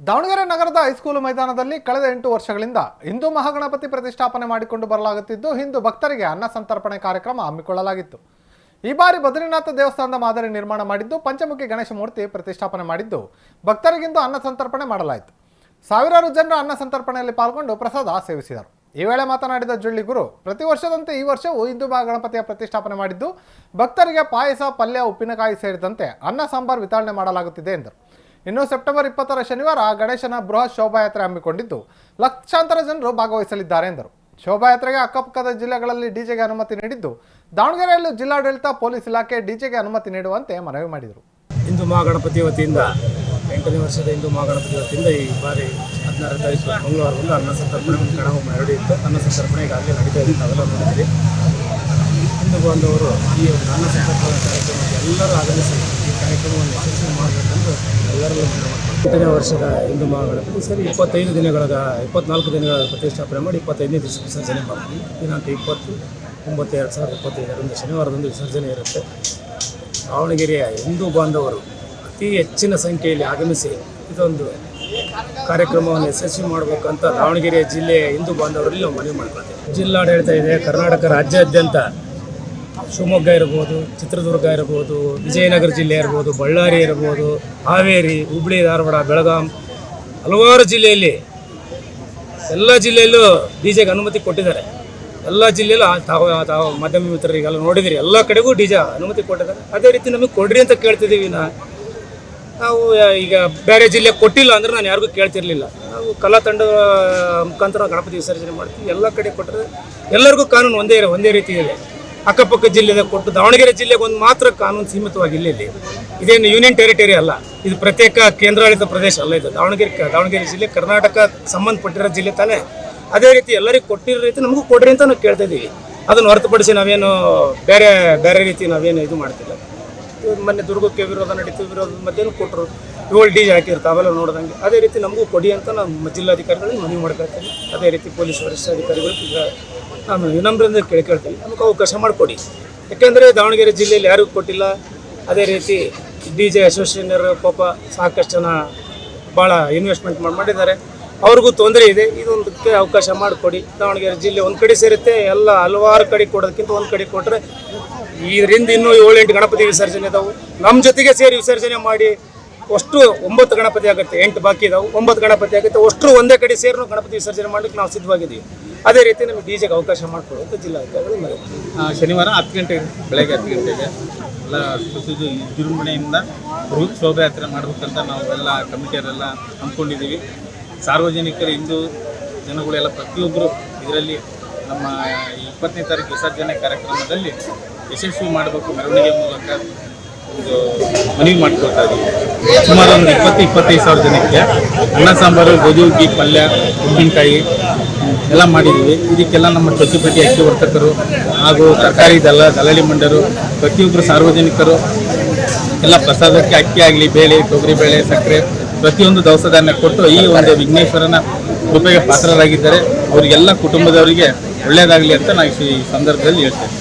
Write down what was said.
ದಾವಣಗೆರೆ ನಗರದ ಹೈಸ್ಕೂಲು ಮೈದಾನದಲ್ಲಿ ಕಳೆದ 8 ವರ್ಷಗಳಿಂದ ಹಿಂದೂ ಮಹಾಗಣಪತಿ ಪ್ರತಿಷ್ಠಾಪನೆ ಮಾಡಿಕೊಂಡು ಬರಲಾಗುತ್ತಿದ್ದು ಹಿಂದೂ ಭಕ್ತರಿಗೆ ಅನ್ನ ಸಂತರ್ಪಣೆ ಕಾರ್ಯಕ್ರಮ ಹಮ್ಮಿಕೊಳ್ಳಲಾಗಿತ್ತು. ಈ ಬಾರಿ ಬದ್ರಿನಾಥ ದೇವಸ್ಥಾನದ ಮಾದರಿ ನಿರ್ಮಾಣ ಮಾಡಿದ್ದು ಪಂಚಮುಖಿ ಗಣೇಶ ಮೂರ್ತಿ ಪ್ರತಿಷ್ಠಾಪನೆ ಮಾಡಿದ್ದು ಭಕ್ತರಿಗಿಂದು ಅನ್ನ ಸಂತರ್ಪಣೆ ಮಾಡಲಾಯಿತು. ಸಾವಿರಾರು ಜನರು ಅನ್ನ ಸಂತರ್ಪಣೆಯಲ್ಲಿ ಪಾಲ್ಗೊಂಡು ಪ್ರಸಾದ ಸೇವಿಸಿದರು. ಈ ವೇಳೆ ಮಾತನಾಡಿದ ಜುಳ್ಳಿ ಗುರು, ಪ್ರತಿ ವರ್ಷದಂತೆ ಈ ವರ್ಷವೂ ಹಿಂದೂ ಮಹಾಗಣಪತಿಯ ಪ್ರತಿಷ್ಠಾಪನೆ ಮಾಡಿದ್ದು ಭಕ್ತರಿಗೆ ಪಾಯಸ, ಪಲ್ಯ, ಉಪ್ಪಿನಕಾಯಿ ಸೇರಿದಂತೆ ಅನ್ನ ಸಾಂಬಾರ್ ವಿತರಣೆ ಮಾಡಲಾಗುತ್ತಿದೆ ಎಂದರು. ಇನ್ನು ಸೆಪ್ಟೆಂಬರ್ 20ರ ಶನಿವಾರ ಗಣೇಶನ ಬೃಹತ್ ಶೋಭಾಯಾತ್ರೆ ಹಮ್ಮಿಕೊಂಡಿದ್ದು ಲಕ್ಷಾಂತರ ಜನರು ಭಾಗವಹಿಸಲಿದ್ದಾರೆ ಎಂದರು. ಶೋಭಾಯಾತ್ರೆಗೆ ಅಕ್ಕಪಕ್ಕದ ಜಿಲ್ಲೆಗಳಲ್ಲಿ ಡಿಜೆಗೆ ಅನುಮತಿ ನೀಡಿದ್ದು ದಾವಣಗೆರೆಯಲ್ಲೂ ಜಿಲ್ಲಾಡಳಿತ, ಪೊಲೀಸ್ ಇಲಾಖೆ ಡಿಜೆಗೆ ಅನುಮತಿ ನೀಡುವಂತೆ ಮನವಿ ಮಾಡಿದರು. ಹಿಂದೂ ಮಹಾಗಣಪತಿ ವತಿಯಿಂದ 8ನೇ ವರ್ಷದ ಹಿಂದೂ ಮಹಾಗಣಪತಿ ವತಿಯಿಂದ ಈ ಬಾರಿ 16ನೇ ತಾರೀಕು ಮಂಗಳವಾರದಂದು ಅನ್ನ ಸಂತರ್ಪಣೆ ಮತ್ತು ಗಣಹೋಮ ಎರಡು ಇತ್ತು. ಅನ್ನ ಸಂತರ್ಪಣೆ ಈಗಾಗಲೇ ನಡೀತಾ ಇದೆ, ನಾವೆಲ್ಲ ನೋಡಿದ್ವಿ. ಹಿಂದೂ ಬಾಂಧವರು ಈ ಒಂದು ಅನ್ನ ಸಂತರ್ಪಣೆ ಕಾರ್ಯಕ್ರಮಕ್ಕೆ ಎಲ್ಲರೂ ಆಗಮಿಸಿ ಈ ಕಾರ್ಯಕ್ರಮವನ್ನು ಯಶಸ್ವಿ ಮಾಡಬೇಕೆಂದು ಎಲ್ಲರಿಗೂ ಮನವಿ ಮಾಡ್ತಾರೆ. 8ನೇ ವರ್ಷದ ಹಿಂದೂ ಮಹಾಗಣಪತಿ ಸರಿ 24 ದಿನಗಳ ಪ್ರತಿಷ್ಠಾಪನೆ ಮಾಡಿ 25ನೇ ದಿವಸ ವಿಸರ್ಜನೆ ಮಾಡ್ತೀವಿ. ದಿನಾಂಕ 20/9/2025 ಶನಿವಾರದಂದು ವಿಸರ್ಜನೆ ಇರುತ್ತೆ. ದಾವಣಗೆರೆಯ ಹಿಂದೂ ಬಾಂಧವರು ಅತಿ ಹೆಚ್ಚಿನ ಸಂಖ್ಯೆಯಲ್ಲಿ ಆಗಮಿಸಿ ಇದೊಂದು ಕಾರ್ಯಕ್ರಮವನ್ನು ಯಶಸ್ವಿ ಮಾಡಬೇಕಂತ ದಾವಣಗೆರೆ ಜಿಲ್ಲೆಯ ಹಿಂದೂ ಬಾಂಧವರಲ್ಲಿ ನಾವು ಮನವಿ ಮಾಡ್ಕೊಳ್ತೀವಿ. ಜಿಲ್ಲಾಡಳಿತ ಇದೆ, ಕರ್ನಾಟಕ ರಾಜ್ಯಾದ್ಯಂತ ಶಿವಮೊಗ್ಗ ಇರ್ಬೋದು, ಚಿತ್ರದುರ್ಗ ಇರ್ಬೋದು, ವಿಜಯನಗರ ಜಿಲ್ಲೆ ಇರ್ಬೋದು, ಬಳ್ಳಾರಿ ಇರ್ಬೋದು, ಹಾವೇರಿ, ಹುಬ್ಬಳ್ಳಿ, ಧಾರವಾಡ, ಬೆಳಗಾಂ, ಹಲವಾರು ಜಿಲ್ಲೆಯಲ್ಲಿ ಎಲ್ಲ ಜಿಲ್ಲೆಯಲ್ಲೂ ಡಿಜೆಗೆ ಅನುಮತಿ ಕೊಟ್ಟಿದ್ದಾರೆ. ಎಲ್ಲ ಜಿಲ್ಲೆಯಲ್ಲೂ ತಾವು ಮಾಧ್ಯಮ ಮಿತ್ರರಿಗೆಲ್ಲ ನೋಡಿದಿರಿ, ಎಲ್ಲ ಕಡೆಗೂ ಡಿಜೆ ಅನುಮತಿ ಕೊಟ್ಟಿದ್ದಾರೆ. ಅದೇ ರೀತಿ ನಮಗೆ ಕೊಡ್ರಿ ಅಂತ ಕೇಳ್ತಿದ್ದೀವಿ. ನಾವು ಈಗ ಬೇರೆ ಜಿಲ್ಲೆಗೆ ಕೊಟ್ಟಿಲ್ಲ ಅಂದ್ರೆ ನಾನು ಯಾರಿಗೂ ಕೇಳ್ತಿರ್ಲಿಲ್ಲ. ನಾವು ಕಲಾ ತಂಡ ಮುಖಾಂತರ ಗಣಪತಿ ವಿಸರ್ಜನೆ ಮಾಡ್ತೀವಿ. ಎಲ್ಲ ಕಡೆ ಕೊಟ್ಟರೆ ಎಲ್ಲರಿಗೂ ಕಾನೂನು ಒಂದೇ ರೀತಿ ಇದೆ. ಅಕ್ಕಪಕ್ಕ ಜಿಲ್ಲೆದಾಗ ಕೊಟ್ಟು ದಾವಣಗೆರೆ ಜಿಲ್ಲೆಗೆ ಒಂದು ಮಾತ್ರ ಕಾನೂನು ಸೀಮಿತವಾಗಿಲ್ಲ. ಇಲ್ಲಿ ಇದೇನು ಯೂನಿಯನ್ ಟೆರಿಟರಿ ಅಲ್ಲ, ಇದು ಪ್ರತ್ಯೇಕ ಕೇಂದ್ರಾಡಳಿತ ಪ್ರದೇಶ ಅಲ್ಲ. ಇದು ದಾವಣಗೆರೆ ಜಿಲ್ಲೆ ಕರ್ನಾಟಕ ಸಂಬಂಧಪಟ್ಟಿರೋ ಜಿಲ್ಲೆ ತಾನೇ. ಅದೇ ರೀತಿ ಎಲ್ಲರಿಗೂ ಕೊಟ್ಟಿರೋ ರೀತಿ ನಮಗೂ ಕೊಡ್ರಿ ಅಂತ ನಾವು ಕೇಳ್ತಾ ಇದ್ದೀವಿ. ಅದನ್ನು ಹೊರತುಪಡಿಸಿ ನಾವೇನು ಬೇರೆ ರೀತಿ ನಾವೇನು ಇದು ಮಾಡ್ತಿಲ್ಲ. ಮೊನ್ನೆ ದುರ್ಗಕ್ಕೆ ವಿರೋಧ ನಡೀತು, ವಿರೋಧದ ಮಧ್ಯೆನೂ ಕೊಟ್ಟರು 7 ಡಿಜೆ ಹಾಕಿರ್ತಾರೆ, ಅವೆಲ್ಲ ನೋಡಿದಂಗೆ. ಅದೇ ರೀತಿ ನಮಗೂ ಕೊಡಿ ಅಂತ ನಮ್ಮ ಜಿಲ್ಲಾಧಿಕಾರಿಗಳಿಗೆ ಮನವಿ ಮಾಡ್ಕೊಳ್ತೀವಿ. ಅದೇ ರೀತಿ ಪೊಲೀಸ್ ವರಿಷ್ಠಾಧಿಕಾರಿಗಳು ಈಗ ನಾನು ವಿನಮ್ರದಿಂದ ಕೇಳ್ತೀವಿ, ನಮಗೆ ಅವಕಾಶ ಮಾಡಿಕೊಡಿ. ಯಾಕೆಂದರೆ ದಾವಣಗೆರೆ ಜಿಲ್ಲೆಯಲ್ಲಿ ಯಾರಿಗೂ ಕೊಟ್ಟಿಲ್ಲ. ಅದೇ ರೀತಿ ಡಿಜೆ ಅಸೋಸಿಯೇಷನರು ಪಾಪ ಸಾಕಷ್ಟು ಜನ ಭಾಳ ಇನ್ವೆಸ್ಟ್ಮೆಂಟ್ ಮಾಡಿದ್ದಾರೆ, ಅವ್ರಿಗೂ ತೊಂದರೆ ಇದೆ. ಇದೊಂದಕ್ಕೆ ಅವಕಾಶ ಮಾಡಿಕೊಡಿ. ದಾವಣಗೆರೆ ಜಿಲ್ಲೆ ಒಂದು ಕಡೆ ಸೇರುತ್ತೆ, ಎಲ್ಲ ಹಲವಾರು ಕಡೆ ಕೊಡೋದಕ್ಕಿಂತ ಒಂದು ಕಡೆ ಕೊಟ್ಟರೆ ಇದರಿಂದ ಇನ್ನೂ 7-8 ಗಣಪತಿ ವಿಸರ್ಜನೆ ಇದಾವೆ. ನಮ್ಮ ಜೊತೆಗೆ ಸೇರಿ ವಿಸರ್ಜನೆ ಮಾಡಿ ಅಷ್ಟು 9 ಗಣಪತಿ ಆಗುತ್ತೆ. 8 ಬಾಕಿ ಇದಾವೆ, 9 ಗಣಪತಿ ಆಗುತ್ತೆ. ಅಷ್ಟು ಒಂದೇ ಕಡೆ ಸೇರಿ ಗಣಪತಿ ವಿಸರ್ಜನೆ ಮಾಡಲಿಕ್ಕೆ ನಾವು ಸಿದ್ಧವಾಗಿದ್ದೀವಿ. ಅದೇ ರೀತಿ ನಮಗೆ ಡಿಜೆಗೆ ಅವಕಾಶ ಮಾಡಿಕೊಡುವಂಥ ಜಿಲ್ಲಾಧಿಕಾರಿಗಳು ಶನಿವಾರ 10 ಗಂಟೆಗೆ, ಬೆಳಗ್ಗೆ 10 ಗಂಟೆಗೆ ಎಲ್ಲ ವಿಜೃಂಭಣೆಯಿಂದ ಬೃಹತ್ ಶೋಭಾಯಾತ್ರೆ ಮಾಡಬೇಕಂತ ನಾವೆಲ್ಲ ಕಮಿಟಿಯವರೆಲ್ಲ ಅಂದ್ಕೊಂಡಿದ್ದೀವಿ. ಸಾರ್ವಜನಿಕರು, ಹಿಂದೂ ಜನಗಳೆಲ್ಲ ಪ್ರತಿಯೊಬ್ಬರು ಇದರಲ್ಲಿ ನಮ್ಮ 20ನೇ ತಾರೀಕು ವಿಸರ್ಜನೆ ಕಾರ್ಯಕ್ರಮದಲ್ಲಿ ಯಶಸ್ವಿ ಮಾಡಬೇಕು, ಮೆರವಣಿಗೆ ಮೂಲಕ ಒಂದು ಮನವಿ ಮಾಡ್ಕೊಳ್ತಾ ಇದ್ದೀವಿ. ಸುಮಾರು ಒಂದು 20-25 ಸಾವಿರ ಜನಕ್ಕೆ ಅನ್ನ ಸಾಂಬಾರು, ಗೋಧಿ ಹುಗ್ಗಿ, ಪಲ್ಯ, ಉಪ್ಪಿನಕಾಯಿ ಎಲ್ಲ ಮಾಡಿದ್ದೀವಿ. ಇದಕ್ಕೆಲ್ಲ ನಮ್ಮ ಪ್ರತಿಪತಿ ಅಕ್ಕಿ ವರ್ತಕರು ಹಾಗೂ ತರಕಾರಿ ದಲ್ಲಾಳಿ ಮಂಡರು, ಪ್ರತಿಯೊಬ್ಬರು ಸಾರ್ವಜನಿಕರು ಎಲ್ಲ ಪ್ರಸಾದಕ್ಕೆ ಅಕ್ಕಿ ಆಗಲಿ, ಬೇಳೆ, ತೊಗರಿಬೇಳೆ, ಸಕ್ಕರೆ ಪ್ರತಿಯೊಂದು ದವಸ ಧಾನ್ಯ ಕೊಟ್ಟು ಈ ಒಂದು ವಿಘ್ನೇಶ್ವರನ ಕೃಪೆಗೆ ಪಾತ್ರರಾಗಿದ್ದಾರೆ. ಅವರಿಗೆಲ್ಲ ಕುಟುಂಬದವರಿಗೆ ಒಳ್ಳೆಯದಾಗಲಿ ಅಂತ ನಾವು ಈ ಸಂದರ್ಭದಲ್ಲಿ ಹೇಳ್ತೇವೆ.